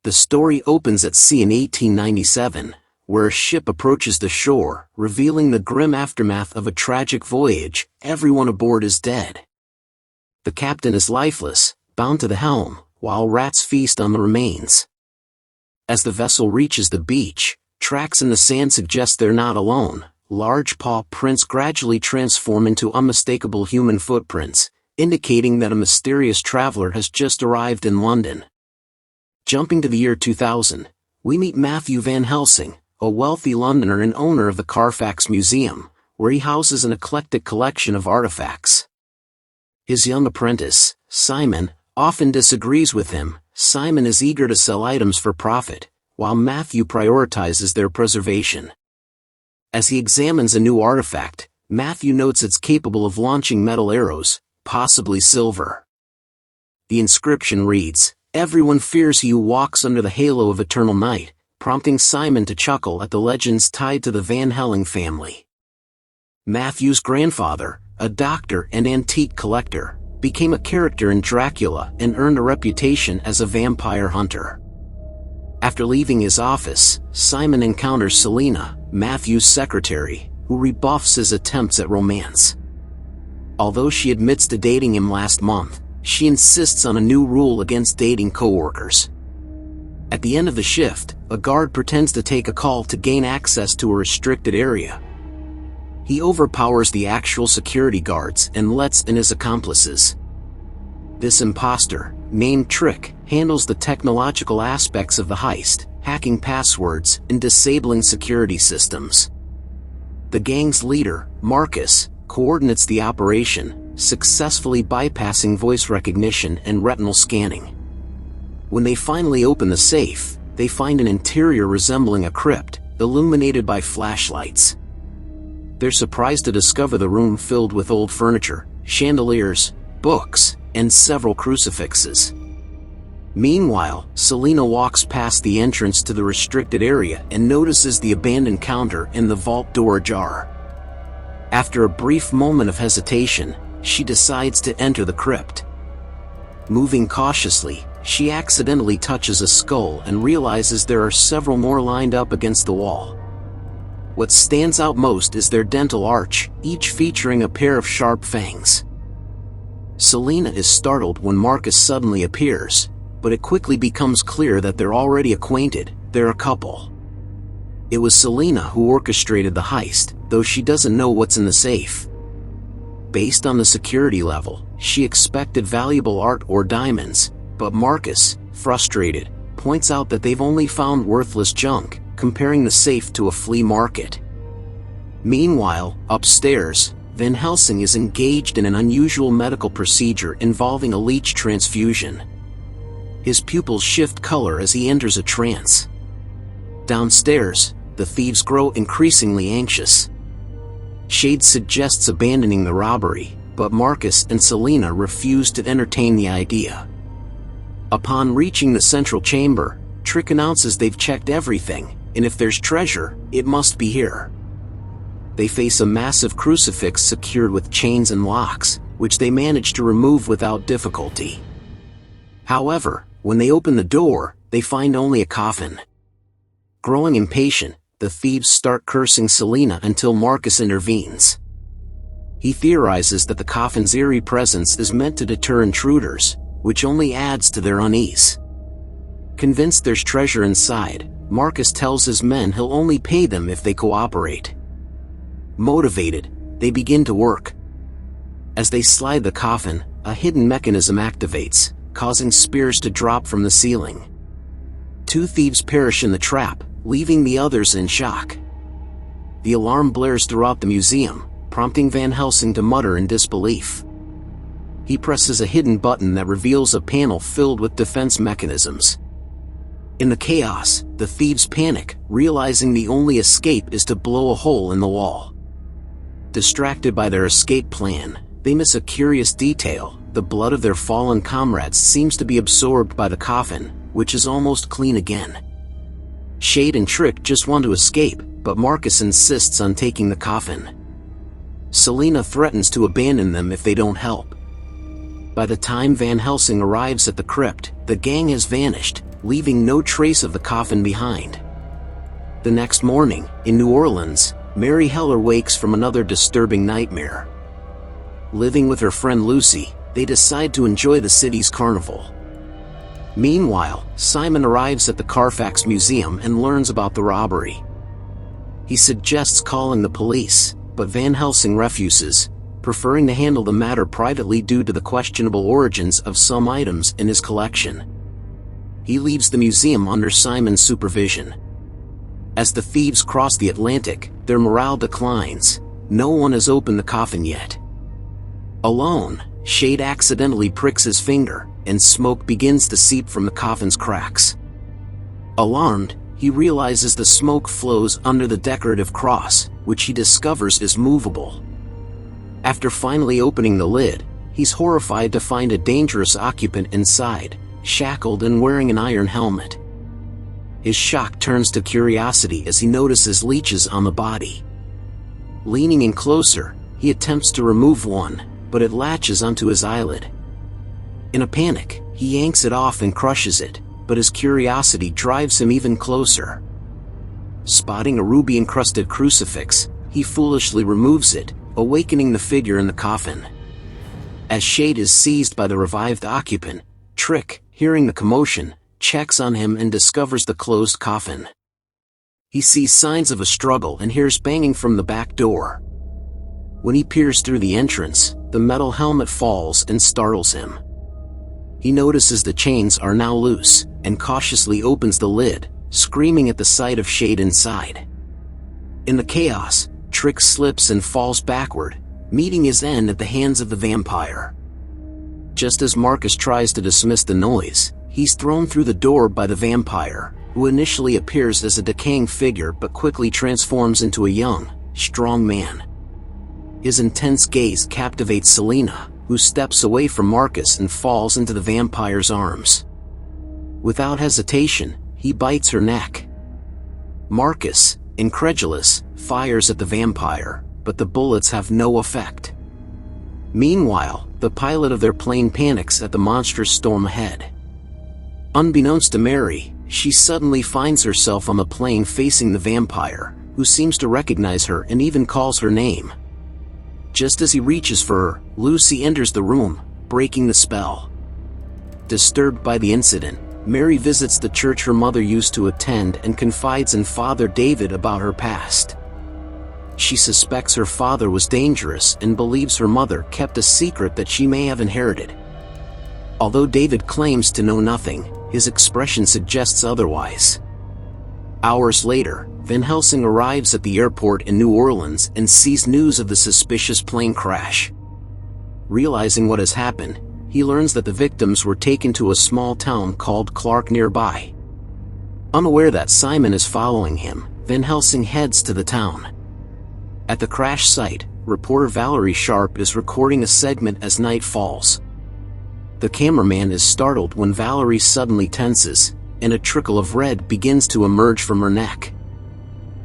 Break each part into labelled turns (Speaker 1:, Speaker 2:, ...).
Speaker 1: The story opens at sea in 1897, where a ship approaches the shore, revealing the grim aftermath of a tragic voyage. Everyone aboard is dead. The captain is lifeless, bound to the helm, while rats feast on the remains. As the vessel reaches the beach, tracks in the sand suggest they're not alone. Large paw prints gradually transform into unmistakable human footprints, indicating that a mysterious traveler has just arrived in London. Jumping to the year 2000, we meet Matthew Van Helsing, a wealthy Londoner and owner of the Carfax Museum, where he houses an eclectic collection of artifacts. His young apprentice, Simon, often disagrees with him. Simon is eager to sell items for profit, while Matthew prioritizes their preservation. As he examines a new artifact, Matthew notes it's capable of launching metal arrows, possibly silver. The inscription reads, "Everyone fears he who walks under the halo of eternal night," prompting Simon to chuckle at the legends tied to the Van Helsing family. Matthew's grandfather, a doctor and antique collector, became a character in Dracula and earned a reputation as a vampire hunter. After leaving his office, Simon encounters Selina, Matthew's secretary, who rebuffs his attempts at romance. Although she admits to dating him last month, she insists on a new rule against dating coworkers. At the end of the shift, a guard pretends to take a call to gain access to a restricted area. He overpowers the actual security guards and lets in his accomplices. This imposter, named Trick, handles the technological aspects of the heist, hacking passwords and disabling security systems. The gang's leader, Marcus, coordinates the operation, successfully bypassing voice recognition and retinal scanning. When they finally open the safe, they find an interior resembling a crypt, illuminated by flashlights. They're surprised to discover the room filled with old furniture, chandeliers, books, and several crucifixes. Meanwhile, Selina walks past the entrance to the restricted area and notices the abandoned counter and the vault door ajar. After a brief moment of hesitation, she decides to enter the crypt. Moving cautiously, she accidentally touches a skull and realizes there are several more lined up against the wall. What stands out most is their dental arch, each featuring a pair of sharp fangs. Selina is startled when Marcus suddenly appears, but it quickly becomes clear that they're already acquainted. They're a couple. It was Selina who orchestrated the heist, though she doesn't know what's in the safe. Based on the security level, she expected valuable art or diamonds, but Marcus, frustrated, points out that they've only found worthless junk, comparing the safe to a flea market. Meanwhile, upstairs, Van Helsing is engaged in an unusual medical procedure involving a leech transfusion. His pupils shift color as he enters a trance. Downstairs, the thieves grow increasingly anxious. Shade suggests abandoning the robbery, but Marcus and Selina refuse to entertain the idea. Upon reaching the central chamber, Trick announces they've checked everything, and if there's treasure, it must be here. They face a massive crucifix secured with chains and locks, which they manage to remove without difficulty. However, when they open the door, they find only a coffin. Growing impatient, the thieves start cursing Selina until Marcus intervenes. He theorizes that the coffin's eerie presence is meant to deter intruders, which only adds to their unease. Convinced there's treasure inside, Marcus tells his men he'll only pay them if they cooperate. Motivated, they begin to work. As they slide the coffin, a hidden mechanism activates, causing spears to drop from the ceiling. 2 thieves perish in the trap, leaving the others in shock. The alarm blares throughout the museum, prompting Van Helsing to mutter in disbelief. He presses a hidden button that reveals a panel filled with defense mechanisms. In the chaos, the thieves panic, realizing the only escape is to blow a hole in the wall. Distracted by their escape plan, they miss a curious detail: the blood of their fallen comrades seems to be absorbed by the coffin, which is almost clean again. Shade and Trick just want to escape, but Marcus insists on taking the coffin. Selina threatens to abandon them if they don't help. By the time Van Helsing arrives at the crypt, the gang has vanished, leaving no trace of the coffin behind. The next morning, in New Orleans, Mary Heller wakes from another disturbing nightmare. Living with her friend Lucy, they decide to enjoy the city's carnival. Meanwhile, Simon arrives at the Carfax Museum and learns about the robbery. He suggests calling the police, but Van Helsing refuses, preferring to handle the matter privately due to the questionable origins of some items in his collection. He leaves the museum under Simon's supervision. As the thieves cross the Atlantic, their morale declines. No one has opened the coffin yet. Alone, Shade accidentally pricks his finger, and smoke begins to seep from the coffin's cracks. Alarmed, he realizes the smoke flows under the decorative cross, which he discovers is movable. After finally opening the lid, he's horrified to find a dangerous occupant inside, shackled and wearing an iron helmet. His shock turns to curiosity as he notices leeches on the body. Leaning in closer, he attempts to remove one, but it latches onto his eyelid. In a panic, he yanks it off and crushes it, but his curiosity drives him even closer. Spotting a ruby-encrusted crucifix, he foolishly removes it, awakening the figure in the coffin. As Shade is seized by the revived occupant, Trick, hearing the commotion, checks on him and discovers the closed coffin. He sees signs of a struggle and hears banging from the back door. When he peers through the entrance, the metal helmet falls and startles him. He notices the chains are now loose, and cautiously opens the lid, screaming at the sight of Shade inside. In the chaos, Trick slips and falls backward, meeting his end at the hands of the vampire. Just as Marcus tries to dismiss the noise, he's thrown through the door by the vampire, who initially appears as a decaying figure but quickly transforms into a young, strong man. His intense gaze captivates Selena, who steps away from Marcus and falls into the vampire's arms. Without hesitation, he bites her neck. Marcus, incredulous, fires at the vampire, but the bullets have no effect. Meanwhile, the pilot of their plane panics at the monstrous storm ahead. Unbeknownst to Mary, she suddenly finds herself on the plane facing the vampire, who seems to recognize her and even calls her name. Just as he reaches for her, Lucy enters the room, breaking the spell. Disturbed by the incident, Mary visits the church her mother used to attend and confides in Father David about her past. She suspects her father was dangerous and believes her mother kept a secret that she may have inherited. Although David claims to know nothing, his expression suggests otherwise. Hours later, Van Helsing arrives at the airport in New Orleans and sees news of the suspicious plane crash. Realizing what has happened, he learns that the victims were taken to a small town called Clark nearby. Unaware that Simon is following him, Van Helsing heads to the town. At the crash site, reporter Valerie Sharp is recording a segment as night falls. The cameraman is startled when Valerie suddenly tenses, and a trickle of red begins to emerge from her neck.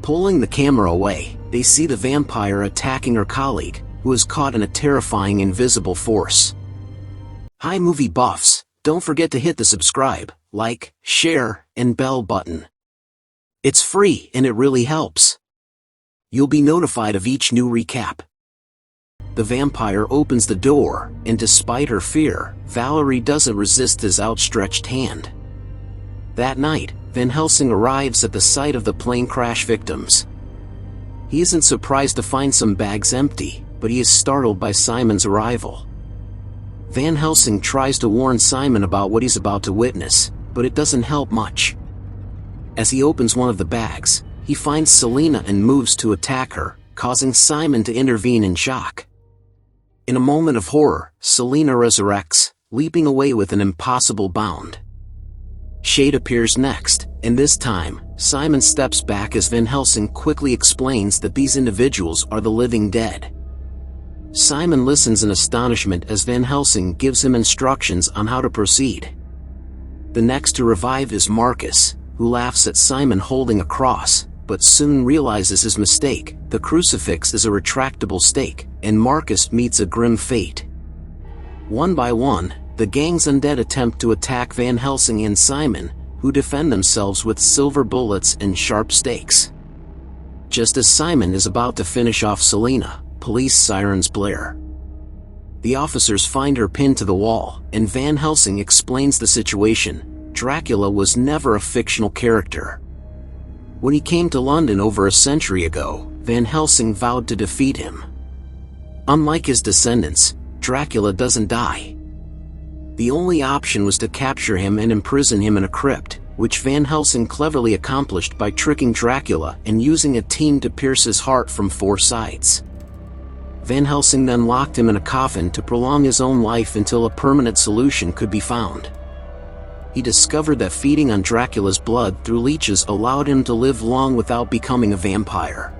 Speaker 1: Pulling the camera away, they see the vampire attacking her colleague, who is caught in a terrifying invisible force. Hi movie buffs, don't forget to hit the subscribe, like, share, and bell button. It's free and it really helps. You'll be notified of each new recap. The vampire opens the door, and despite her fear, Valerie doesn't resist his outstretched hand. That night, Van Helsing arrives at the site of the plane crash victims. He isn't surprised to find some bags empty, but he is startled by Simon's arrival. Van Helsing tries to warn Simon about what he's about to witness, but it doesn't help much. As he opens one of the bags, he finds Selena and moves to attack her, causing Simon to intervene in shock. In a moment of horror, Selena resurrects, leaping away with an impossible bound. Shade appears next, and this time, Simon steps back as Van Helsing quickly explains that these individuals are the living dead. Simon listens in astonishment as Van Helsing gives him instructions on how to proceed. The next to revive is Marcus, who laughs at Simon holding a cross, but soon realizes his mistake. The crucifix is a retractable stake, and Marcus meets a grim fate. One by one, the gang's undead attempt to attack Van Helsing and Simon, who defend themselves with silver bullets and sharp stakes. Just as Simon is about to finish off Selina, police sirens blare. The officers find her pinned to the wall, and Van Helsing explains the situation. Dracula was never a fictional character. When he came to London over a century ago, Van Helsing vowed to defeat him. Unlike his descendants, Dracula doesn't die. The only option was to capture him and imprison him in a crypt, which Van Helsing cleverly accomplished by tricking Dracula and using a team to pierce his heart from 4 sides. Van Helsing then locked him in a coffin to prolong his own life until a permanent solution could be found. He discovered that feeding on Dracula's blood through leeches allowed him to live long without becoming a vampire.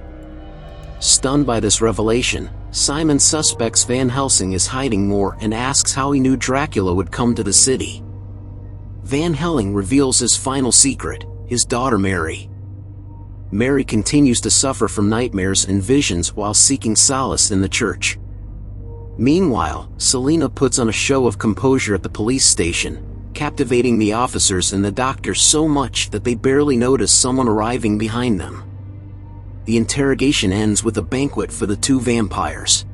Speaker 1: Stunned by this revelation, Simon suspects Van Helsing is hiding more and asks how he knew Dracula would come to the city. Van Helsing reveals his final secret, his daughter Mary. Mary continues to suffer from nightmares and visions while seeking solace in the church. Meanwhile, Selina puts on a show of composure at the police station, captivating the officers and the doctor so much that they barely notice someone arriving behind them. The interrogation ends with a banquet for the 2 vampires.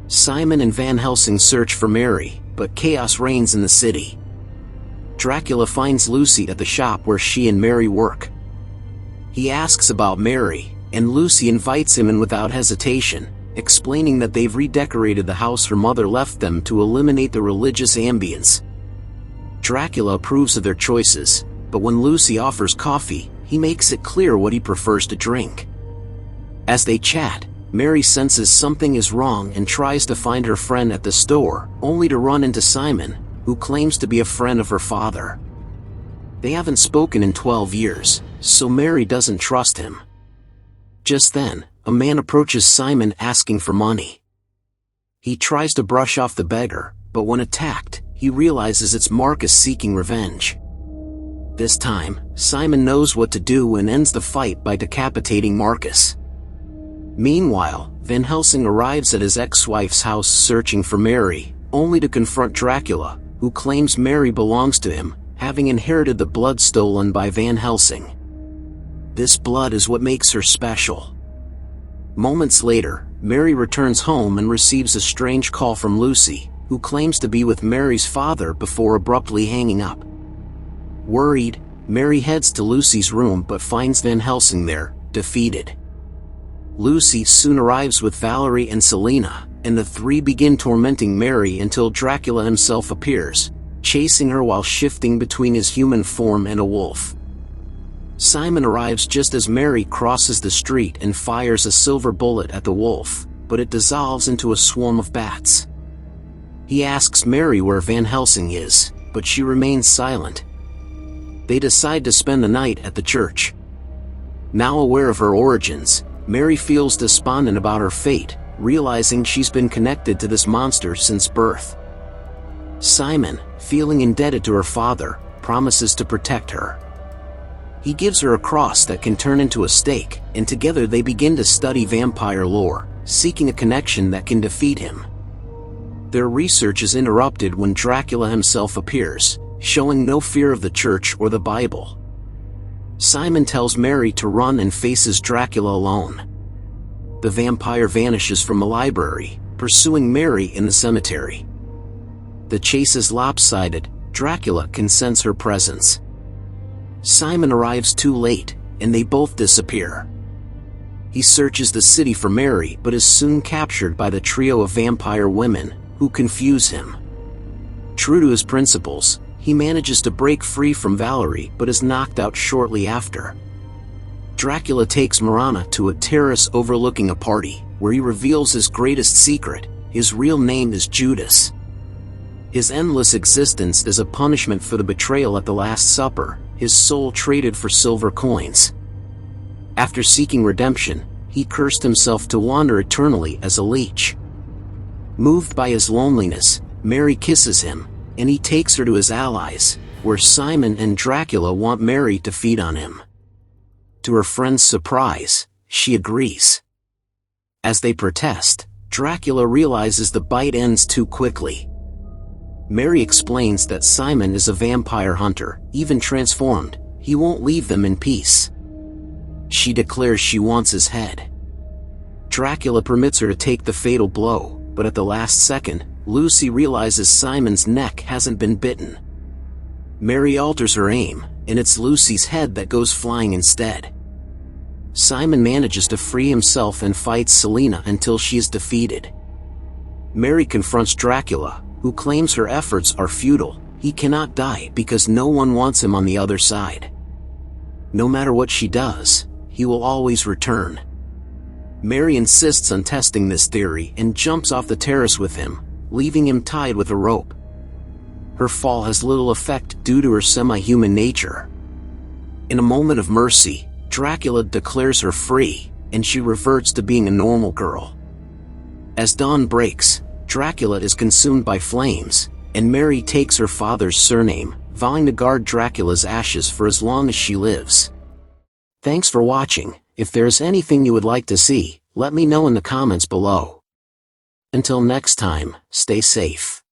Speaker 1: Simon and Van Helsing search for Mary, but chaos reigns in the city. Dracula finds Lucy at the shop where she and Mary work. He asks about Mary, and Lucy invites him in without hesitation, explaining that they've redecorated the house her mother left them to eliminate the religious ambience. Dracula approves of their choices, but when Lucy offers coffee, he makes it clear what he prefers to drink. As they chat, Mary senses something is wrong and tries to find her friend at the store, only to run into Simon, who claims to be a friend of her father. They haven't spoken in 12 years, so Mary doesn't trust him. Just then, a man approaches Simon asking for money. He tries to brush off the beggar, but when attacked, he realizes it's Marcus seeking revenge. This time, Simon knows what to do and ends the fight by decapitating Marcus. Meanwhile, Van Helsing arrives at his ex-wife's house searching for Mary, only to confront Dracula, who claims Mary belongs to him, having inherited the blood stolen by Van Helsing. This blood is what makes her special. Moments later, Mary returns home and receives a strange call from Lucy, who claims to be with Mary's father before abruptly hanging up. Worried, Mary heads to Lucy's room but finds Van Helsing there, defeated. Lucy soon arrives with Valerie and Selina, and the 3 begin tormenting Mary until Dracula himself appears, chasing her while shifting between his human form and a wolf. Simon arrives just as Mary crosses the street and fires a silver bullet at the wolf, but it dissolves into a swarm of bats. He asks Mary where Van Helsing is, but she remains silent. They decide to spend the night at the church. Now aware of her origins, Mary feels despondent about her fate, realizing she's been connected to this monster since birth. Simon, feeling indebted to her father, promises to protect her. He gives her a cross that can turn into a stake, and together they begin to study vampire lore, seeking a connection that can defeat him. Their research is interrupted when Dracula himself appears, showing no fear of the church or the Bible. Simon tells Mary to run and faces Dracula alone. The vampire vanishes from the library, pursuing Mary in the cemetery. The chase is lopsided. Dracula can sense her presence. Simon arrives too late, and they both disappear. He searches the city for Mary but is soon captured by the trio of vampire women, who confuse him. True to his principles, he manages to break free from Valerie but is knocked out shortly after. Dracula takes Marana to a terrace overlooking a party, where he reveals his greatest secret: his real name is Judas. His endless existence is a punishment for the betrayal at the Last Supper, his soul traded for silver coins. After seeking redemption, he cursed himself to wander eternally as a leech. Moved by his loneliness, Mary kisses him, and he takes her to his allies, where Simon and Dracula want Mary to feed on him. To her friend's surprise, she agrees. As they protest, Dracula realizes the bite ends too quickly. Mary explains that Simon is a vampire hunter, even transformed. He won't leave them in peace. She declares she wants his head. Dracula permits her to take the fatal blow, but at the last second, Lucy realizes Simon's neck hasn't been bitten. Mary alters her aim, and it's Lucy's head that goes flying instead. Simon manages to free himself and fights Selina until she is defeated. Mary confronts Dracula, who claims her efforts are futile. He cannot die because no one wants him on the other side. No matter what she does, he will always return. Mary insists on testing this theory and jumps off the terrace with him, leaving him tied with a rope. Her fall has little effect due to her semi-human nature. In a moment of mercy, Dracula declares her free, and she reverts to being a normal girl. As dawn breaks, Dracula is consumed by flames, and Mary takes her father's surname, vowing to guard Dracula's ashes for as long as she lives. Thanks for watching. If there's anything you would like to see, let me know in the comments below. Until next time, stay safe.